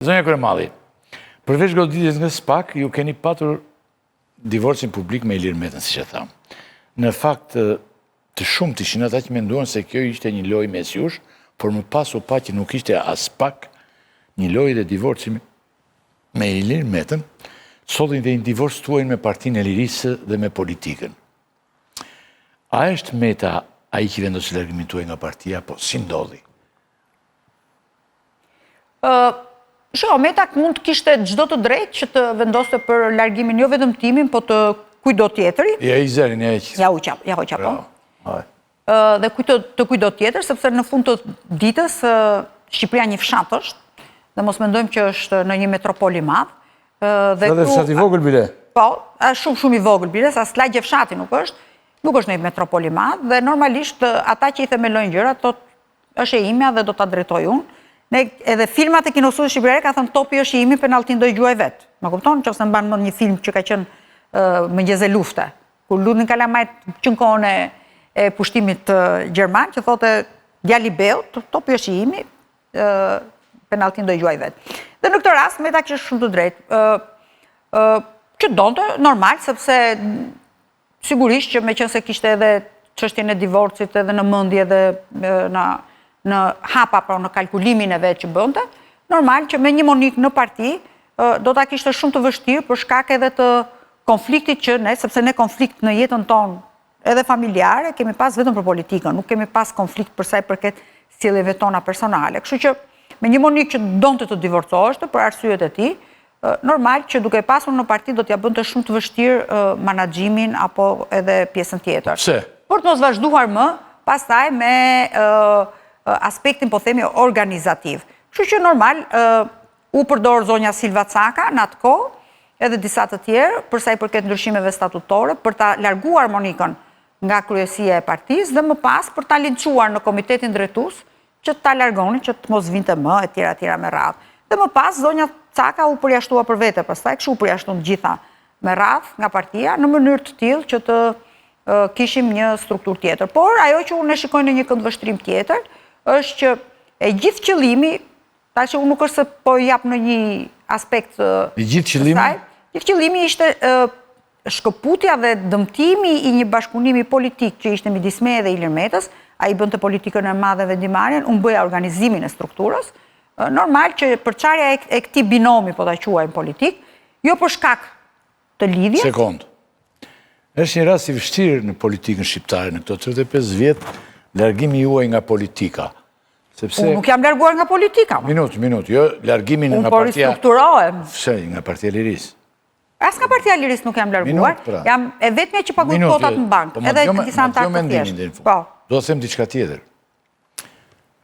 Zonja Kremali, përveç goditjes nga SPAK, ju keni patur divorcin publik me Ilir Metën, si që thamë. Në fakt, të shumë të ishin ata që menduan se kjo ishte një lojë mes jush, por më pas u pa që nuk ishte as pak një lojë dhe divorci me Ilir Metën, sollin dhe një divorc tuajnë me Partinë e Lirisë dhe me politikën. A është Meta ai që vendosi largimin tuaj nga partia, po si ndodhi? Meta mund të kishte çdo të drejtë që të vendoste për largimin jo vetëm timin, po të kujdo tjetëri. Ja i zërin, ja u qapo. Dhe të kujdo tjetër, sepse në fund të ditës Shqipëria një fshat është, dhe mos mendojmë që është në një metropol i madh. Dhe fshat i vogël bile? Po, shumë i vogël bile, sa slagje fshati nuk është në një metropol i madh, dhe normalisht ata që i themelojnë gjërat, është e imja dhe do ta drejtoj unë. Edhe filmat e Kinostudios Shqipëriare ka thënë topi është i imi, penalltin do i gjuaj vetë. Ma kupton? Që ose mban mend një film që ka qenë Mëngjes e lufte, kur lutin kalamajt që në kohën e pushtimit gjerman, që thote djali beut, topi është i imi, penalltin do i gjuaj vetë. Dhe në këtë rast, Meta kishte shumë të drejtë. Që donte, normal, sepse sigurisht që me qenë se kishte edhe çështjen e divorcit edhe në mendje dhe në hapa, pra në kalkulimin e vetë që bënte, normal që me një Monik në parti do ta kishte shumë të vështirë për shkak edhe të konfliktit që ne, sepse ne konflikt në jetën tonë edhe familjare kemi pas vetëm për politikën, nuk kemi pas konflikt për sa i përket sjelljeve tona personale. Kështu që me një Monik që donte të divorcoheshte për arsyet e tij, normal që duke pasur në parti do t'ja bënte shumë të vështirë menaxhimin apo edhe pjesën tjetër. Pse? Por të mos vazhduar më pastaj me aspektin, po themi, organizativ. Kështu që normal, u përdor zonja Silva Caka në atë kohë, edhe disa të tjerë, përsa i përket ndryshimeve statutore, për ta larguar Monikën nga kryesia e partisë dhe më pas për ta linçuar në komitetin drejtues që ta largonin, që të mos vinte më, e tjera me radhë. Dhe më pas, zonja Caka u përjashtua për vete, pastaj kështu u përjashtuan të gjitha me radhë nga partia, në mënyrë të tillë që të kishim një strukturë tjetër. Por ajo që unë e shikoj në një këndvështrim tjetër, është që e gjithë qëllimi, ta që unë nuk është se po jap në një aspekt I gjithë qëllimi? Gjithë qëllimi ishte shkëputja dhe dëmtimi i një bashkëpunimi politik që ishte midis meje dhe Ilir Metës, ai bënte politikën e madhe vendimarrjen, unë bëja organizimin e strukturës. Normal që përçarja e këtij binomi, po ta quajmë politik, jo për shkak të lidhjes. Sekond. Është një rast i vështirë në politikën shqiptare në këto 35 vjet, largimi juaj nga politika. Unë nuk jam larguar nga politika. Minut, jo, largimin nga partia... Unë po ristrukturohem. Nga Partia e Lirisë. As nga Partia e Lirisë nuk jam larguar. Jam e vetmja që paguaj kotat në bankë, edhe disa antarë të thjeshtë. Do të them diçka tjetër.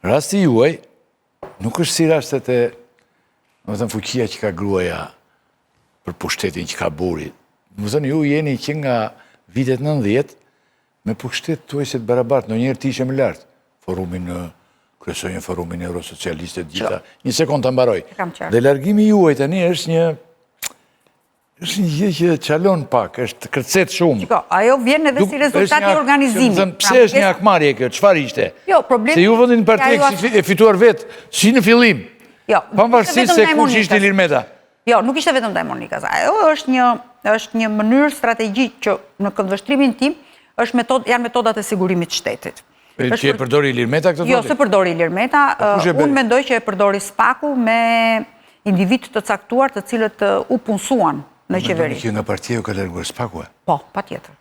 Rasti juaj nuk është si rastet e, më thënë, fuqia që ka gruaja për pushtetin që ka buri. Më thënë, ju jeni që nga vitet 90 me pushtet tuaj se të barabartë, në njerë ti ishe më lartë. Forumin në kryesojnë forumin eurosocialiste gjitha. Një sekund të mbaroj. Dhe largimi juaj tani është një gjë që çalon pak, është kërcet shumë. Qiko, ajo vjen edhe si rezultat i organizimit. Pse është një akmarje kjo, çfarë ishte? Jo, problemi... Se ju vëndin parti e fituar vetë, si në fillim. Jo, pavarësisht se kush ishte Ilir Meta. Jo, nuk ishte vetëm ndaj Monikës. Ajo është një mënyrë strategjik që në këndvështrimin tim janë metodat e sigurimit shtetit. Që e përdori Ilir Meta këtë Jo, se përdori Ilir Meta. Unë mendoj që e përdori SPAK-u me individ të caktuar të cilët u punësuan në qeveri. Mendoj që nga partia ju ka larguar SPAK-u e? Po, patjetër.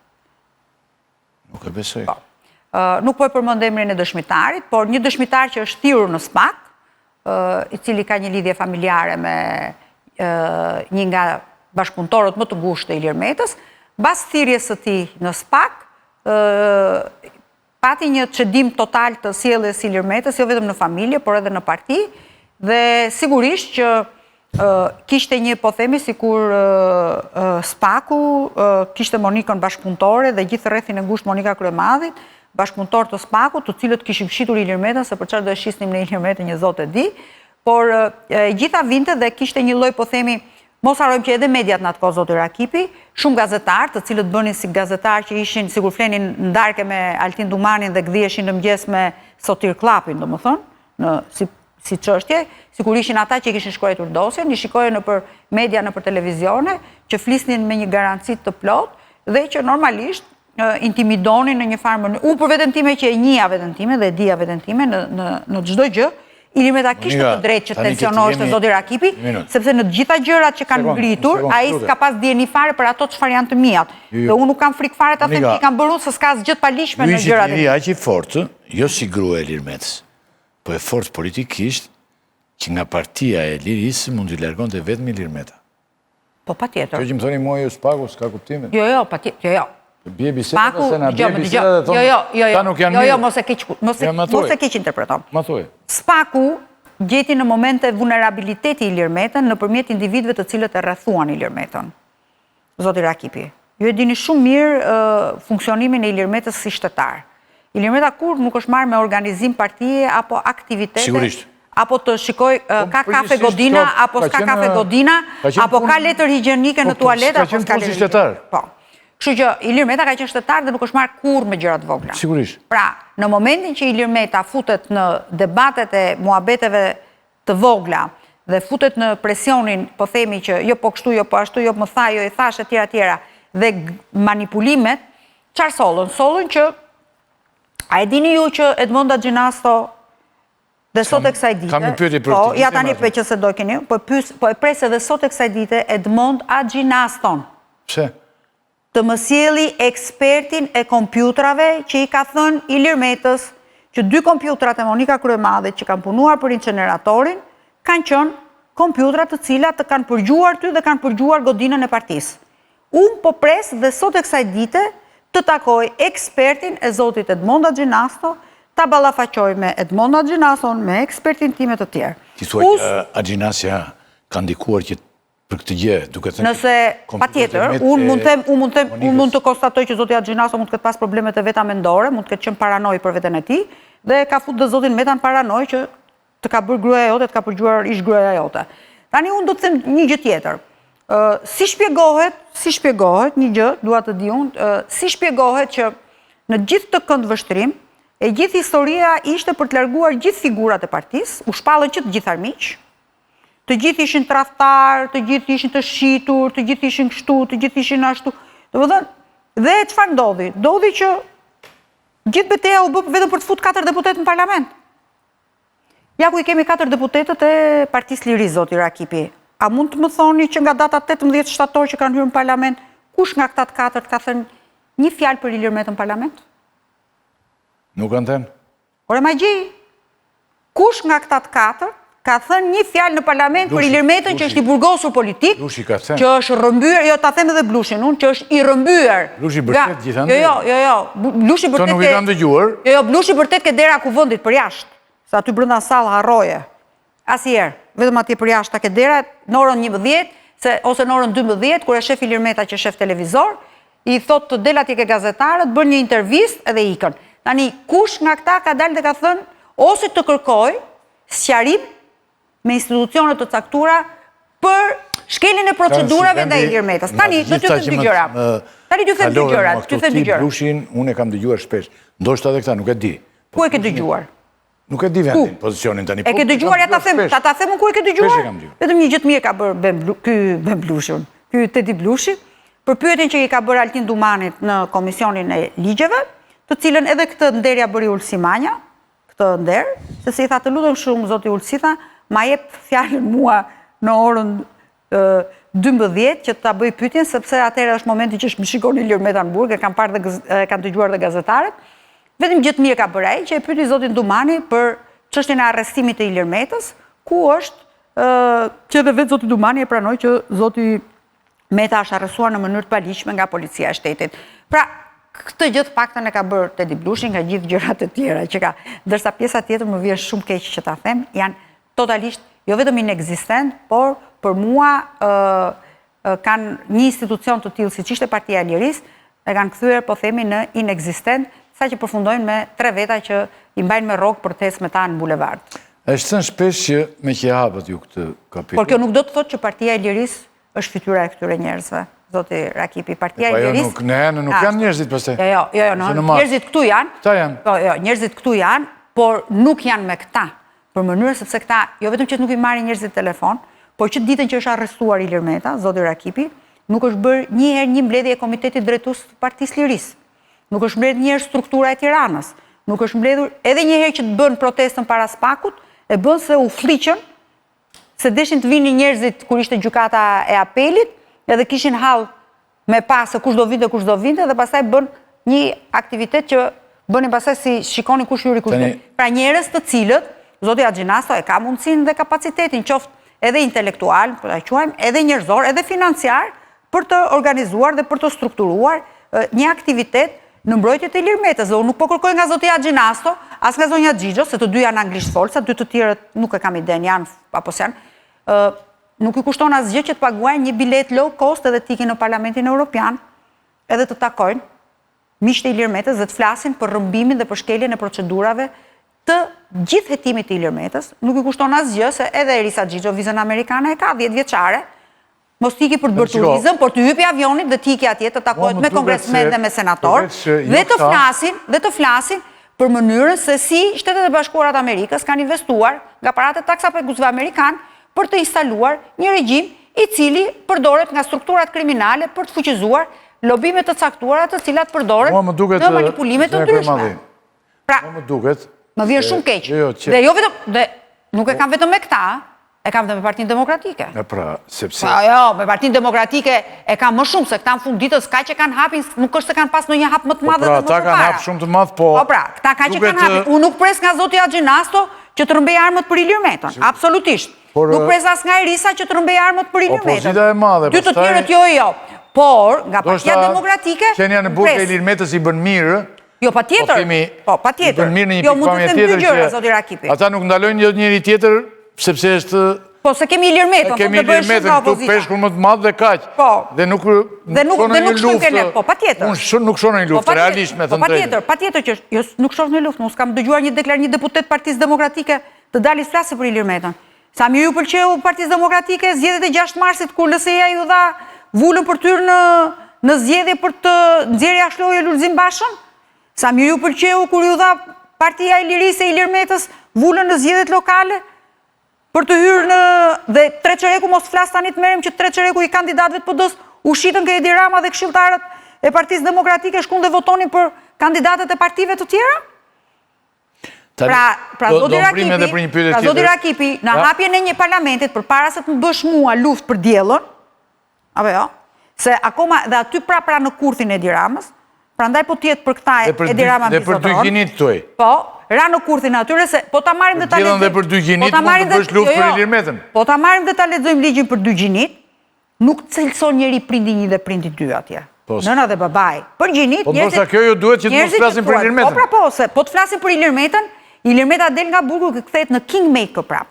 Nuk e besoj. Nuk po e përmend emrin e dëshmitarit, por një dëshmitar që është thirrur në SPAK, i cili ka një lidhje familjare me një nga bashkëpunëtorët më të ngushtë të Ilir Metës, pas thirrjes së tij në SPAK, pati një çedim total të sjelljes së Ilir Metës, jo vetëm në familje, por edhe në parti, dhe sigurisht që kishte një, po themi, sikur SPAK-u kishte Monikën bashkëpunëtore dhe gjithë rrethin e ngushtë Monika Kryemadhit, bashkëpunëtor të SPAK-ut, të cilët kishin fshitur Ilir Metën, se për çfarë do e shisnim në Ilir Metën një zot e di, por gjitha vinte dhe kishte një lloj, po themi, mos harrojmë që edhe mediat në atë kohë, zoti Rakipi, shumë gazetarë, të cilët bënin si gazetarë që ishin, sigur flenin ndarke me Altin Dumanin dhe gdhieshin në mëngjes me Sotir Klapin, domethënë, si çështje, sikur ishin ata që i kishin shkruar dosjen, i shikoje nëpër media, nëpër televizione, që flisnin me një garanci të plotë dhe që normalisht intimidonin në një farë mënyrë. Unë për veten time që e njeh veten time dhe e dija veten time në çdo gjë, Ilir Meta kishte të drejtë që tensionohej zoti Rakipi, sepse në të gjitha gjërat që kanë ngritur, ai s'ka pas dieni fare për ato çfarë janë të mijat. Dhe unë nuk kam frikë fare ta them që i kanë bërë se s'ka asgjë të paligjshme në gjërat e tij. Aq i fortë, jo si grua e Ilir Metës, po e fortë politikisht që nga partia e Lirisë mund t'i largonte vetëm Ilir Meta. Po patjetër. Kjo që më thoni mua ju spaku s'ka kuptimin. Jo, patjetër, jo. Bie biseda se na bie biseda dhe thonë ta nuk janë mirë. Jo, mos e keq interpreton. Ma thuaj. Spaku gjeti në momente vulnerabiliteti Ilir Metën nëpërmjet individëve të cilët e rrethuan Ilir Metën. Zoti Rakipi, ju e dini shumë mirë funksionimin e Ilir Metës si shtetar. Ilir Meta kur nuk është marrë me organizim partije apo aktivitete. Sigurisht. Apo të shikoj ka kafe godina, apo s'ka kafe godina, apo ka letër higjienike në tualet, apo s'ka letër higjienike. Po. Kështu që Ilir Meta ka qenë shtetar dhe nuk është marrë kurrë me gjëra të vogla. Sigurisht. Pra, në momentin që Ilir Meta futet në debatet e muhabeteve të vogla dhe futet në presionin, po themi që jo po kështu, jo po ashtu, jo më tha, jo i thash etj. Dhe manipulimet, çfarë sollën? Sollën që a e dini ju që Edmonda Gjinasto dhe sot e kësaj dite, kam një pyetje për po, ja tani që se do keni, po e pres edhe sot e kësaj dite Edmond Gjinaston. Pse? Të më sjelli ekspertin e kompjutrave që i ka thënë Ilir Metës që 2 kompjutrat e Monika Kryemadhe që kanë punuar për inceneratorin kanë qenë kompjutra të cilat të kanë përgjuar ty dhe kanë përgjuar godinën e partisë. Unë po pres dhe sot e kësaj dite të takoj ekspertin e zotit Edmonda Gjinasto, ta ballafaqoj me Edmonda Gjinaston, me ekspertin time të tjerë. Ti thuaj që Gjinasja ka ndikuar që për këtë gjë, duke thënë. Nëse patjetër, unë mund të konstatoj që zoti Gjinasto mund të ketë pas problemet e veta mendore, mund të ketë qenë paranoj për veten e tij dhe ka futur dhe zotin Meta në paranoj që të ka bërë gruaja jote, të ka përgjuar ish gruaja jote. Tani unë do të them një gjë tjetër. Si shpjegohet një gjë, dua të di unë, si shpjegohet që në gjithë të këndvështrim, e gjithë historia ishte për të larguar gjithë figurat e partisë, u shpallën që të gjithë armiq. Të gjithë ishin tradhtar, të gjithë ishin të shitur, të gjithë ishin kështu, të gjithë ishin ashtu. Dhe çfarë ndodhi? Ndodhi që gjithë betejë u bë vetëm për të futur 4 deputet në parlament. Ja ku i kemi 4 deputetët e Partisë Lirisë, zoti Rakipi. A mund të më thoni që nga data 18 shtator që kanë hyrë në parlament, kush nga këta 4 ka thënë një fjalë për Ilir Metën në parlament? Nuk kanë thënë. Ore magji, kush nga këta 4 ka thënë një fjalë në parlament për Ilir Metën që është i burgosur politik, që është rrëmbyer, jo ta them edhe Blushin unë, që është i rrëmbyer. Blushi vërtet gjithandaj. Jo, Blushi vërtet. To nuk i kam dëgjuar. Jo, Blushi vërtet ke dera kuvendit për jashtë. Sa aty brenda sallë harroje. Asnjëherë, vetëm atje për jashtë ta ke dera në orën 11 ose në orën 12 kur e shef Ilir Meta që shef televizor, i thot të del atje ke gazetarët, bën një intervistë dhe ikën. Tani kush nga këta ka dalë dhe ka thënë ose të kërkoj sqarim me institucionet të caktura për shkeljen e procedurave ndaj Ilir Metës. Tani do t'ju them dy gjëra. Tani t'ju them dy gjëra. Blushin unë e kam dëgjuar shpesh. Ndoshta edhe këta nuk e di. Ku e ke dëgjuar? Nuk e di vendin, pozicionin tani. E ke dëgjuar, ja ta them ku e ke dëgjuar? Vetëm një gjë të mirë ka bërë ky Blushi, ky Tedi Blushi, për pyetjen që i ka bërë Altin Dumanit në komisionin e ligjeve, të cilën edhe këtë nderja bëri Ulsi Manja, këtë nder, se si i tha të lutem shumë zoti Ulsi, tha ma jep fjalën mua në orën 12 që ta bëj pyetjen, sepse atëherë është momenti që më shikon Ilir Meta në burg, e kam parë dhe kam dëgjuar dhe gazetarët. Vetëm gjë të mirë ka bërë ai që e pyeti zotin Dumani për çështjen e arrestimit të Ilir Metës, ku është që edhe vetë zoti Dumani e pranoi që zoti Meta është arrestuar në mënyrë të paligjshme nga policia e shtetit. Pra, këtë gjë të paktën e ka bërë Tedi Blushi nga gjithë gjërat e tjera që ka, ndërsa pjesa tjetër më vjen shumë keq që ta them, janë totalisht, jo vetëm inekzistent, por për mua kanë një institucion të tillë siç ishte Partia e Lirisë, e kanë kthyer, po themi, në inekzistent, sa që përfundojnë me 3 veta që i mbajnë me rrogë protestë me ta në bulevard. Është thënë shpesh që me që hapët ju këtë kapitull. Por kjo nuk do të thotë që Partia e Lirisë është fytyra e këtyre njerëzve, zoti Rakipi. Partia e Lirisë. Nuk janë njerëzit pastaj. Jo, njerëzit këtu janë. Këta janë. Po, jo, njerëzit këtu janë, por nuk janë me këta. për mënyrë sepse këta, jo vetëm që nuk i marrin njerëzit telefon, por që ditën që është arrestuar Ilir Meta, zoti Rakipi, nuk është bërë njëherë një mbledhje e Komitetit Drejtues të Partisë Lirisë. Nuk është mbledhur njëherë struktura e Tiranës. Nuk është mbledhur edhe njëherë që të bën protestën para Spakut, e bën se u fliqën, se deshin të vinin njerëzit kur ishte gjykata e apelit, edhe kishin hall me pas se kush do vinte, dhe pastaj bën një aktivitet që bënin pastaj si shikonin kush hyri kush del. Pra njerëz të cilët zoti Axhinasto e ka mundësinë dhe kapacitetin, qoftë edhe intelektual, po ta quajmë, edhe njerëzor, edhe financiar, për të organizuar dhe për të strukturuar një aktivitet në mbrojtje të Ilir Metës. Dhe unë nuk po kërkoj nga zoti Axhinasto, as nga zonja Xhixho, se të dy janë anglisht folsa, dy të tjerët nuk e kam iden, janë apo s'janë. Nuk i kushton asgjë që të paguajnë një bilet low cost edhe të ikin në Parlamentin Evropian, edhe të takojnë miqtë e Ilir Metës dhe të flasin për rrëmbimin dhe për shkeljen e procedurave të gjithë hetimit të Ilir Metës. Nuk i kushton asgjë se edhe Erisa Xhixho vizën amerikane e ka 10 vjeçare. Mos tiki për të bërë turizëm, por të hypi avionit dhe tiki atje të takohet me kongresmen dhe me senator dhe të flasin për mënyrën se si Shtetet e Bashkuara të Amerikës kanë investuar nga paratë e taksapagusëve amerikan për të instaluar një regjim i cili përdoret nga strukturat kriminale për të fuqizuar lobime të caktuara të cilat përdoret në manipulime të ndryshme. Pra, më vjen shumë keq. Dhe jo vetëm, dhe nuk e kam vetëm me këta, e kam dhe me Partinë Demokratike. Pra, sepse... Jo, me Partinë Demokratike e kam më shumë, se këta në fund ditës ka që kanë hapin, nuk është se kanë pas në një hap më të madhe dhe më të para. Pra, ta kanë hap shumë të madhë, po... Po pra, këta ka që kanë hapin. Unë nuk pres nga zoti Axhinasto që të rëmbej armët për Ilir Metën, absolutisht. Nuk pres as nga Erisa që të rëmbej armët për Ilir Metën. Opozita e madhe, dy të tjerët jo. Por, nga Partia Demokratike... Qenja në burg e Ilir Metës i bën mirë... Jo, pa tjetër. Pa tjetër. Jo, mund të them dy gjëra, zoti Rakipi. Ata nuk ndalojnë njëri tjetër, sepse është... Po, se kemi Ilir Metën, kemi Ilir Metën, këtu peshkull më të madhë dhe kaq. Po. Dhe nuk shkojmë kene, po, pa tjetër. Unë nuk shonë një luftë, realisht me të ndrejtë. Pa tjetër që nuk shonë një luftë, unë s'kam dëgjuar një deputet Partisë Demokratike të dalis flasë për Ilir Metën. Sa mirë ju pëlqeu Partisë Demokratike zgjedhjet e 6 marsit, kur LSI-ja ju dha vullën për tyrë në zgjedhje për të nxjerrja shloje Lulzim Bashën? Sa mirë ju pëlqeu kur ju dha Partia e Lirisë e Ilir Metës vullën në zgjedhjet lokale? Për të hyrë në... Dhe Treqereku, mos flas tani të merrem që Treqereku i kandidatëve të PD-s u shitën ke Edi Rama dhe këshilltarët e Partisë Demokratike shkuan dhe votonin për kandidatët e partive të tjera? Pra zoti Rakipi, në hapjen e një parlamentit përpara se të më bësh mua luftë për diellën, apo jo? Se akoma dhe aty pra në kurthin e Edi Ramës, prandaj po tjetë për këta Edi Rama dhe për dy gjinit tuaj. Po, ra në kurthin atyre se po ta marrim dhe ta lexojmë. Dhe për dy gjinit mund të bësh luftë për Ilir Metën. Po ta marrim dhe ta lexojmë ligjin për dy gjinit, nuk cilëson njeri prindi 1 dhe prindi 2 atje. Nëna dhe babai. Për gjinit, po ndoshta kjo ju duhet që të mos flasim për Ilir Metën. Po pra po, se po të flasim për Ilir Metën, Ilir Meta del nga burgu që kthehet në kingmaker prap.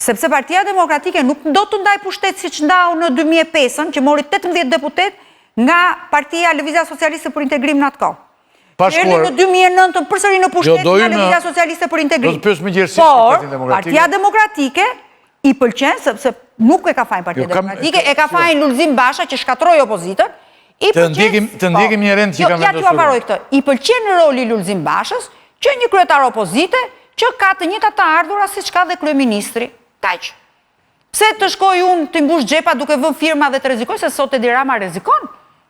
Sepse Partia Demokratike nuk do të ndaj pushtet siç ndau në 2005-ën, që mori 18 deputet nga Partia Lëvizja Socialiste për Integrim në atë kohë. Erdhi në 2009-ën përsëri në pushtet nga Lëvizja Socialiste për Integrim. Por Partia Demokratike i pëlqen sepse nuk e ka fajin Partia Demokratike, e ka fajin Lulzim Basha që shkatroi opozitën. Të ndjekim një rend që kanë vendosur. Ja t'ju paroj këtë. I pëlqen roli Lulzim Bashës që një kryetar opozite që ka të njëjtat të ardhura siç ka dhe kryeministri. Kaq. Pse të shkoj unë të mbush xhepa duke vënë firma dhe të rrezikoj, se sot Edi Rama rrezikon?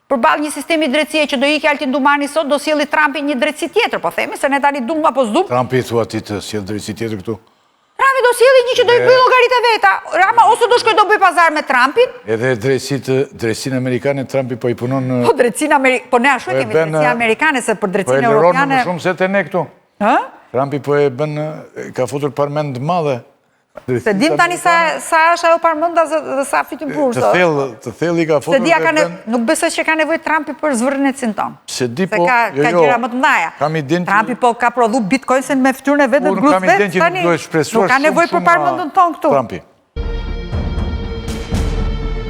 Përballë një sistemi drejtësie që do ikë Altin Dumani sot, do sjelli Trumpi një drejtësi tjetër, po themi se ne tani dum apo s'dum. Trumpi thua ti të sjell drejtësi tjetër këtu? Trumpi do sjelli një që do i bëj llogaritë veta. Rama ose do shkoj do bëj pazar me Trumpin. Edhe drejtësinë amerikane Trumpi po i punon. Po drejtësinë amerikane, po ne ashtu kemi drejtësinë amerikane se për drejtësinë europiane. Po më shumë se te ne këtu. Ë? Trumpi po e bën, ka futur parlament të madhe. Se dim tani sa është ajo parmenda dhe sa fitim bursa. Të thellë i ka futur. Nuk besoj që ka nevojë Trumpi për zvërrënecin ton. Se di po, ka gjëra më të mëdha. Trumpi po ka prodhu bitcoinsin me fytyrën e vet në grup vet tani. Nuk ka nevojë për parmendën ton këtu. Trumpi.